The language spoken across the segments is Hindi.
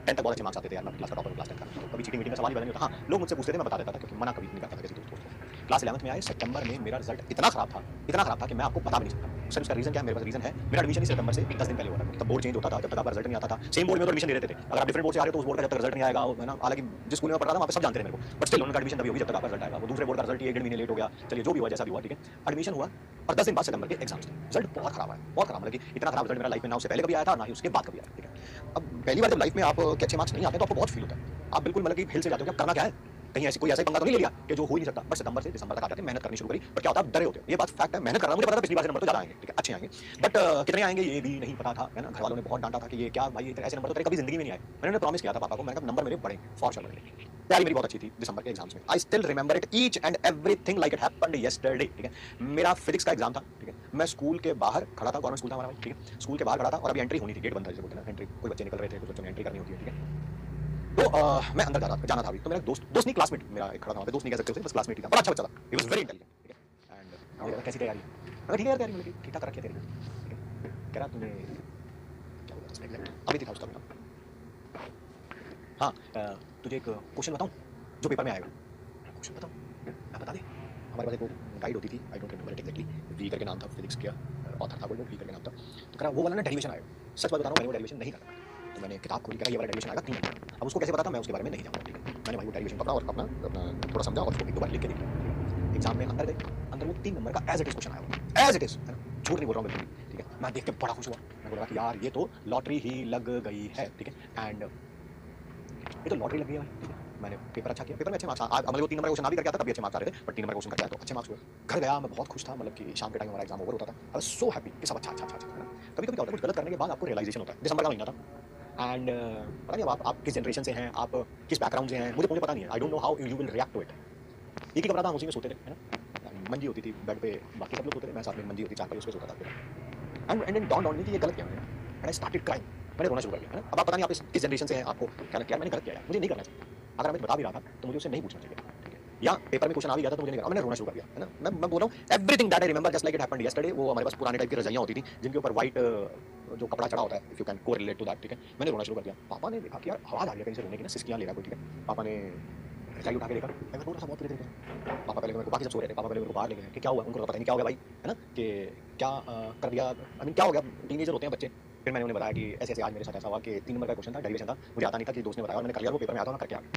10 तक बहुत अच्छे मार्क्स आते थे यार, मैं क्लास का टॉपर हूँ क्लास 10 का, तो कभी चीटिंग वीटिंग का सवाल ही पैदा नहीं होता। हाँ, लोग मुझसे पूछते थे, मैं बता देता था क्योंकि मना कभी नहीं करता था किसी दोस्त को। क्लास 11th में आए सितंबर में मेरा रिजल्ट इतना खराब था कि मैं आपको बता भी नहीं सकता। सर उसका रीज़न क्या है? मेरे पास रीज़न है, मेरा एडमिशन ही सितंबर से 10 दिन पहले हुआ था, तब बोर्ड चेंज होता था, जब तक आपका रिजल्ट नहीं आता था। सेम बोर्ड में तो एडमिशन दे देते थे, अगर आप डिफरेंट बोर्ड से आ रहे हो तो उस बोर्ड का जब तक रिजल्ट नहीं आएगा, है ना, हालांकि जिस स्कूल में पढ़ रहा था वहाँ पे सब जानते थे मेरे को, बट स्टिल उनका एडमिशन तभी होगी जब तक आपका रिजल्ट आएगा। वो दूसरे बोर्ड का रिजल्ट ही 1 डेढ़ महीने लेट हो गया, चलिए जो भी हुआ जैसा भी हुआ, ठीक है। एडमिशन हुआ और 10 दिन बाद सितंबर के एग्जाम्स थे। रिजल्ट बहुत खराब आया, बहुत खराब, मतलब कि इतना खराब रिजल्ट मेरा लाइफ में ना उससे पहले कभी आया था ना ही उसके बाद कभी आया, ठीक है। अब पहली बार जब लाइफ में आप के अच्छे मार्क्स नहीं आते तो आपको बहुत फील होता है, आप बिल्कुल मतलब कि हिल से जाते हो कि अब करना क्या है, कहीं ऐसी कोई ऐसा पंगा तो नहीं ले लिया कि जो हो ही नहीं सकता। बट सितंबर से दिसंबर तक आते थे, मेहनत करनी शुरू करी, पर क्या होता है, आप डरे होते हो, ये बात फैक्ट है। मेहनत कर रहा हूं, मुझे पता था पिछली बार से नंबर तो ज्यादा आएंगे, ठीक है, अच्छे आएंगे, बट कितने आएंगे ये भी नहीं पता था, है ना। घर वालों ने बहुत डांटा था कि ये क्या भाई, ऐसे नंबर तो तेरे कभी जिंदगी में नहीं आए। मैंने प्रॉमिस किया था पापा को, मैंने कहा नंबर मेरे बड़े फॉर श्योर बढ़ेंगे। तैयारी मेरी बहुत अच्छी थी दिसंबर के एग्जाम्स में, I still remember it each and everything like it happened yesterday, ठीक है। मेरा फिजिक्स का एग्जाम था, ठीक है, मैं स्कूल के बाहर खड़ा था, गवर्नमेंट स्कूल था हमारा भाई, ठीक है, स्कूल के बाहर खड़ा था और अभी एंट्री होनी थी, गेट बंद था जिसे बोलते हैं ना, एंट्री, कोई बच्चे निकल रहे थे, कुछ बच्चों ने एंट्री करनी होती है, ठीक है। तो मैं अंदर जाना था अभी, तो मेरा दोस्त नहीं, क्लासमेट मेरा एक खड़ा था वहाँ पे, दोस्त नहीं कह सकते उसे, बस क्लासमेट ही था, बड़ा अच्छा बच्चा था, ही वाज वेरी इंटेलिजेंट, ठीक है। एंड मुझे लगा कैसी तैयारी है, मैं ठीक है यार तैयारी, मतलब ठीक ठाक रखी है तेरी, ठीक है। कह रहा तूने क्या बोला इसमें एग्जैक्ट अभी दिखा उसका नाम। हाँ, तुझे एक क्वेश्चन बताऊँ जो पेपर में आएगा। क्वेश्चन बताऊँ, मैं बता दे। हमारे पास एक वो गाइड होती थी, I don't remember it exactly, V करके नाम था, फिजिक्स का ऑथर था, वो वी करके नाम था। तो कह रहा वो वाला ना डेरिवेशन आएगा। सच बात बता रहा हूँ, मैंने वो डेरिवेशन नहीं करा, तो मैंने किताब खोली, करा ये वाला डेरिवेशन आएगा 3 नंबर। अब उसको कैसे पता था, मैं उसके बारे में नहीं जानता, ठीक है। मैंने भाई वो डेरिवेशन पकड़ा और अपना अपना थोड़ा समझा और उसको एक दो बार लिख के देख लिया। एग्जाम में अंदर गए, अंदर वो 3 नंबर का एज इट इज क्वेश्चन आया, एज इट इज, है ना, झूठ नहीं बोल रहा हूँ बिल्कुल भी, ठीक है। मैं देख के बड़ा खुश हुआ, मैं बोल रहा कि यार ये तो लॉटरी ही लग गई है, ठीक है। एंड ये तो लॉटरी लग गई है भाई, ठीक है। मैंने पेपर अच्छा किया, पेपर में अच्छे मार्क्स मतलब वो 3 नंबर का क्वेश्चन आ भी करके आता तब भी अच्छे मार्क्स आ रहे थे, बट 3 नंबर का क्वेश्चन करके आया तो अच्छे मार्क्स हुए। घर गया मैं बहुत खुश था, मतलब कि शाम के टाइम हमारा एग्जाम ओवर होता था, आई वाज सो हैप्पी कि सब अच्छा अच्छा अच्छा अच्छा, है ना। कभी कभी क्या होता है, कुछ गलत करने के बाद आपको रियलाइजेशन होता है। दिसंबर का महीना था एंड पता नहीं अब आप किस जनरेशन से हैं, आप किस बैकग्राउंड से हैं, मुझे पता नहीं है, I don't know how you will react to it. एक ही कमरा था, हम उसी में सोते थे, है ना। मंजी होती थी बेड पे, बाकी सब लोग सोते थे, मैं साथ में मंजी होती चार पे उस पे सोता था। एंड डॉन ऑन मी कि ये गलत किया मैंने, एंड आई स्टार्टेड क्राइंग, मैंने रोना शुरू कर दिया, है ना। अब आप पता नहीं आप किस जनरेशन से हैं, आपको क्या लगता है मैंने गलत किया यार, मुझे नहीं करना चाहिए। अगर मैं बता भी रहा था तो मुझे उससे नहीं पूछना चाहिए, ठीक है। या पेपर में क्वेश्चन आ भी गया था तो मुझे नहीं करना, मैंने रोना शुरू कर दिया, है ना। मैं बोल रहा हूँ everything that I remember just like it happened yesterday. वो हमारे पास पुराने टाइप की रजाइयां होती थी जिनके ऊपर व्हाइट जो कपड़ा चढ़ा होता है, if you can correlate to that, ठीक है। मैंने रोना शुरू कर दिया। पापा ने देखा कि यार आवाज आ रही है कहीं से रोने की ना, सिसकियां ले रहा कोई, ठीक है। पापा ने रजाई उठा के देखा, मैं रो रहा था बहुत बुरी तरीके। पापा पहले मेरे को, बाकी सब सो रहे थे, पापा पहले मेरे को बाहर ले गए कि क्या हुआ, उनको तो पता नहीं क्या हो गया भाई, है ना, कि क्या कर दिया, आई मीन क्या हो गया, टीनेजर होते हैं बच्चे। फिर मैंने उन्हें बताया कि ऐसे ऐसे आज मेरे साथ ऐसा हुआ कि 3 नंबर का क्वेश्चन था, डेरिवेशन था, मुझे आता नहीं था, कि दोस्त ने बताया और मैंने कर लिया, वो पेपर में आता ना करके आ गया।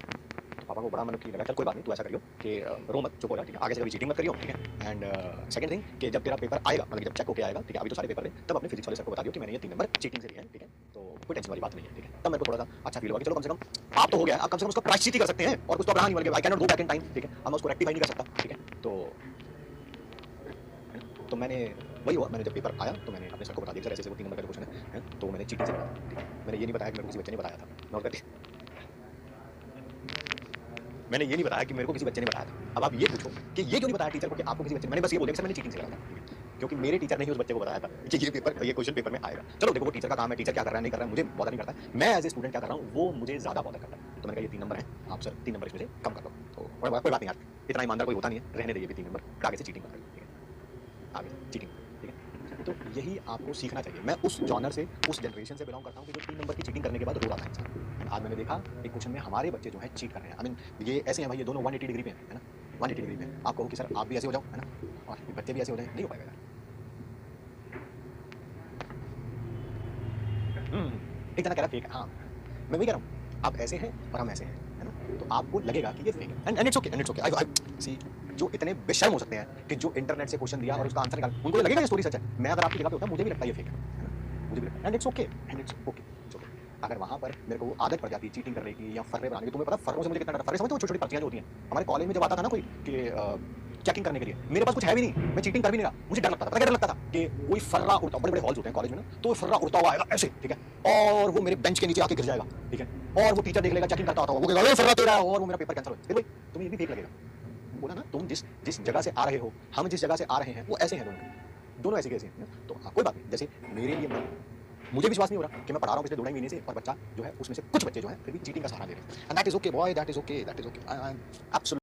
तो पापा को बड़ा मतलब कि लगा चल कोई बात नहीं, तू ऐसा करियो कि रो मत, चुप हो जा, ठीक है, आगे से कभी चीटिंग मत करियो, ठीक है। एंड सेकंड थिंग कि जब तेरा पेपर आएगा, मतलब जब चेक होके आएगा, ठीक है, अभी तो सारे पेपर है, तब अपने फिजिक्स वाले सर को बता दियो कि मैंने ये 3 नंबर चीटिंग से लिए हैं, ठीक है। तो कोई टेंशन वाली बात नहीं है, ठीक है। तब मेरे को थोड़ा सा अच्छा फील हुआ कि चलो कम से कम आप तो हो गया, आप कम से कम उसका प्रायश्चित ही कर सकते हैं, और कुछ तो अब रहा नहीं, I can not go back in time, ठीक है, अब मैं उसको रेक्टिफाई नहीं कर सकता, ठीक है। तो मैंने वही हुआ, मैंने जब पेपर आया तो मैंने अपने सर को बता दिया सर ऐसे ऐसे वो 3 नंबर का क्वेश्चन है, तो मैंने चीटिंग से लिया था, ठीक है। मैंने ये नहीं बताया कि मेरे को किसी बच्चे ने बताया था, मैंने ये नहीं बताया कि मेरे को किसी बच्चे ने बताया था। अब आप ये पूछो कि ये क्यों नहीं बताया टीचर को कि आपको किसी बच्चे ने, मैंने बस ये बोल दिया कि सर मैंने चीटिंग से करा था, ठीक है। क्योंकि मेरे टीचर ने ही उस बच्चे को बताया था कि ये क्वेश्चन पेपर में आएगा। चलो देखो वो टीचर का काम है, टीचर क्या कर रहा है नहीं कर रहा है मुझे बॉदर नहीं करता, मैं एज ए स्टूडेंट क्या कर रहा हूँ वो मुझे ज्यादा बॉदर करता है। तो मैंने कहा ये 3 नंबर है, आप सर 3 नंबर इसमें से कम कर दो, तो कोई बात नहीं यार, इतना ईमानदार कोई होता नहीं है, रहने दे ये भी 3 नंबर, आगे से चीटिंग मत करिए, ठीक है, आगे चीटिंग, ठीक है। तो यही आपको सीखना चाहिए। मैं उस जॉनर से, उस जनरेशन से बिलोंग करता हूँ कि जो 3 नंबर की चीटिंग करने के बाद रो रहा था इंसान। आज मैंने देखा एक क्वेश्चन में हमारे बच्चे जो है चीट कर रहे हैं, आई मीन ये ऐसे हैं भाई, ये दोनों 180 डिग्री पे हैं, है ना, 180 डिग्री पे। आप कहो कि सर आप भी ऐसे हो जाओ, है ना, और बच्चे भी ऐसे हो जाए, नहीं हो पाएगा यार। एक जना कह रहा फेक है, हाँ मैं वही कह रहा हूँ, आप ऐसे हैं और हम ऐसे हैं, है ना, तो आपको लगेगा कि ये फेक है, and it's okay, and it's okay. I see जो इतने बेशर्म हो सकते हैं कि जो इंटरनेट से क्वेश्चन दिया और उसका आंसर निकाल, उनको लगेगा ये स्टोरी सच है। मैं अगर आपकी जगह पे होता मुझे भी लगता है ये फेक है ना, मुझे भी लगता है, and it's okay, and it's okay, it's okay. अगर वहाँ पर मेरे को आदत पड़ जाती चीटिंग करने की या फर्रे बनाने की, तुम्हें पता फर्रों से मुझे कितना डर, फर्रे समझते हो, छोटी छोटी पर्चियां जो होती हैं हमारे कॉलेज में जब आता था ना कोई कि चेकिंग करने के लिए, मेरे पास कुछ है भी नहीं, मैं चीटिंग कर भी नहीं रहा, मुझे डर लगता था, पता क्या डर लगता था कि कोई फर्रा उड़ता, बड़े बड़े हॉल्स होते हैं कॉलेज में ना, तो फर्रा उड़ता हुआ आएगा ऐसे, ठीक है, और वो मेरे बेंच के नीचे आके गिर जाएगा, ठीक है, और वो टीचर देख लेगा चेकिंग करता होता है, वो कहेगा फर्रा तेरा है, और वो मेरा पेपर कैंसिल हो जाएगा। फिर भाई तुम्हें ये भी फेक लगेगा, बोला ना, तुम जिस जिस जगह से आ रहे हो, हम जिस जगह से आ रहे हैं, वो ऐसे हैं दोनों ऐसे कैसे हैं। तो हाँ कोई बात नहीं, जैसे मेरे लिए मुझे विश्वास नहीं हो रहा कि मैं पढ़ा रहा हूँ पिछले 2 महीने से, और बच्चा जो है उसमें से कुछ बच्चे जो है फिर भी चीटिंग का सहारा ले रहे हैं, and that is okay boy, that is okay, that is okay, I am absolutely